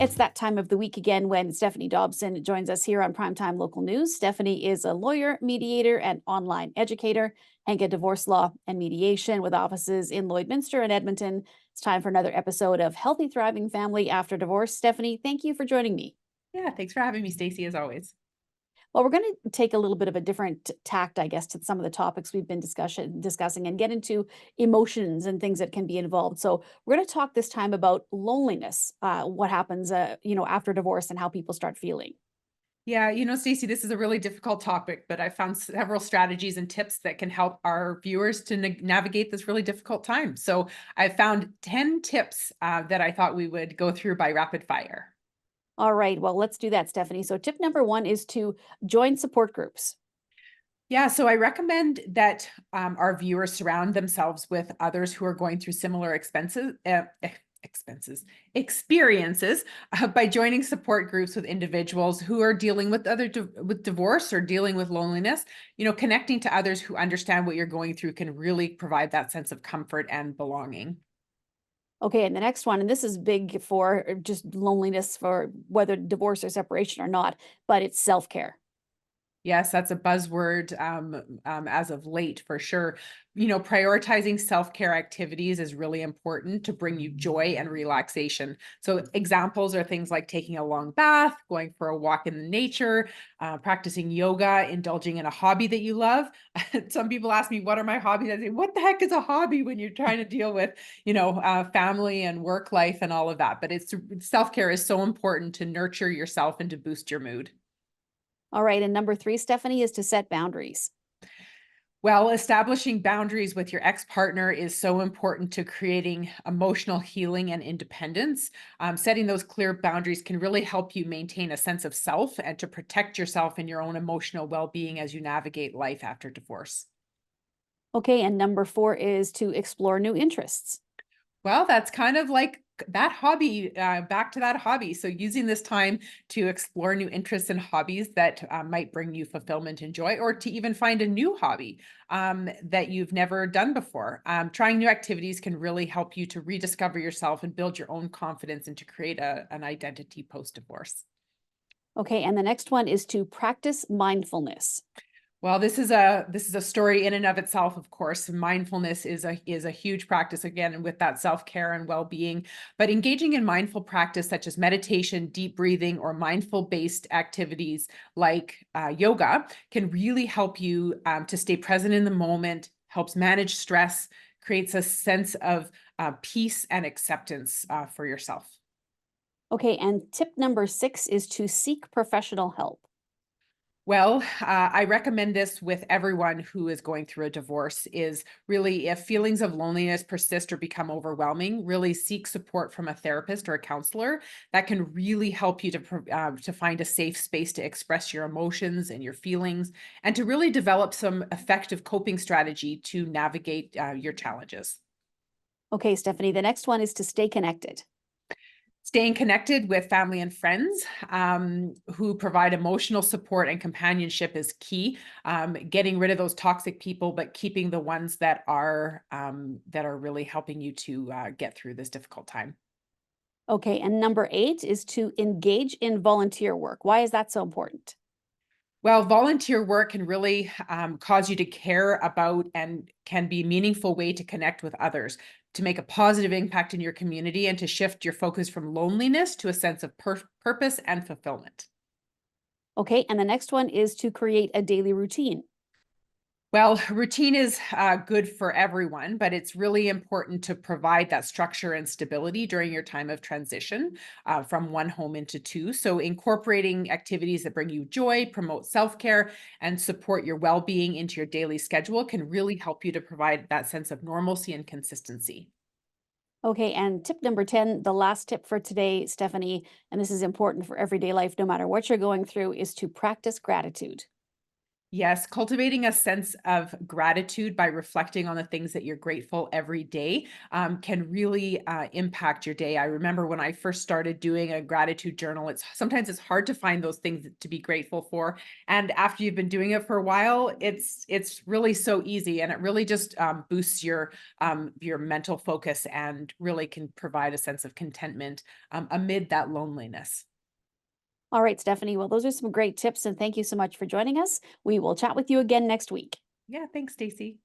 It's that time of the week again when Stephanie Dobson joins us here on Primetime Local News. Stephanie is a lawyer, mediator, and online educator, Henga Divorce Law and Mediation with offices in Lloydminster and Edmonton. It's time for another episode of Healthy Thriving Family After Divorce. Stephanie, thank you for joining me. Yeah, thanks for having me, Stacey, as always. Well, we're going to take a little bit of a different tact, I guess, to some of the topics we've been discussing and get into emotions and things that can be involved. So we're going to talk this time about loneliness, what happens, after divorce and how people start feeling. Yeah, Stacey, this is a really difficult topic, but I found several strategies and tips that can help our viewers to navigate this really difficult time. So I found 10 tips that I thought we would go through by rapid fire. All right, well, let's do that, Stephanie. So tip number one is to join support groups. Yeah, so I recommend that our viewers surround themselves with others who are going through similar experiences by joining support groups with individuals who are dealing with with divorce or dealing with loneliness. Connecting to others who understand what you're going through can really provide that sense of comfort and belonging. Okay, and the next one, and this is big for just loneliness for whether divorce or separation or not, but it's self-care. Yes, that's a buzzword as of late for sure. Prioritizing self-care activities is really important to bring you joy and relaxation. So examples are things like taking a long bath, going for a walk in the nature, practicing yoga, indulging in a hobby that you love. Some people ask me, what are my hobbies? I say, what the heck is a hobby when you're trying to deal with, family and work life and all of that? But self-care is so important to nurture yourself and to boost your mood. All right, and number three, Stephanie, is to set boundaries. Well, establishing boundaries with your ex-partner is so important to creating emotional healing and independence. Setting those clear boundaries can really help you maintain a sense of self and to protect yourself and your own emotional well-being as you navigate life after divorce. Okay, and number four is to explore new interests. Well, that's kind of like that hobby, back to that hobby. So using this time to explore new interests and hobbies that might bring you fulfillment and joy, or to even find a new hobby that you've never done before. Trying new activities can really help you to rediscover yourself and build your own confidence and to create an identity post-divorce. Okay, and the next one is to practice mindfulness. Well, this is a story in and of itself, of course. Mindfulness is a huge practice again with that self-care and well-being. But engaging in mindful practice such as meditation, deep breathing, or mindful-based activities like yoga can really help you to stay present in the moment, helps manage stress, creates a sense of peace and acceptance for yourself. Okay, and tip number six is to seek professional help. Well, I recommend this with everyone who is going through a divorce is really if feelings of loneliness persist or become overwhelming, really seek support from a therapist or a counselor that can really help you to find a safe space to express your emotions and your feelings and to really develop some effective coping strategy to navigate your challenges. Okay, Stephanie, the next one is to stay connected. Staying connected with family and friends who provide emotional support and companionship is key. Getting rid of those toxic people, but keeping the ones that are really helping you to get through this difficult time. Okay, and number eight is to engage in volunteer work. Why is that so important? Well, volunteer work can really cause you to care about and can be a meaningful way to connect with others, to make a positive impact in your community, and to shift your focus from loneliness to a sense of purpose and fulfillment. Okay, and the next one is to create a daily routine. Well, routine is good for everyone, but it's really important to provide that structure and stability during your time of transition from one home into two. So, incorporating activities that bring you joy, promote self care, and support your well being into your daily schedule can really help you to provide that sense of normalcy and consistency. Okay, and tip number 10, the last tip for today, Stephanie, and this is important for everyday life, no matter what you're going through, is to practice gratitude. Yes, cultivating a sense of gratitude by reflecting on the things that you're grateful every day can really impact your day. I remember when I first started doing a gratitude journal, it's sometimes it's hard to find those things to be grateful for. And after you've been doing it for a while, it's really so easy, and it really just boosts your mental focus and really can provide a sense of contentment amid that loneliness. All right, Stephanie. Well, those are some great tips, and thank you so much for joining us. We will chat with you again next week. Yeah, thanks, Stacy.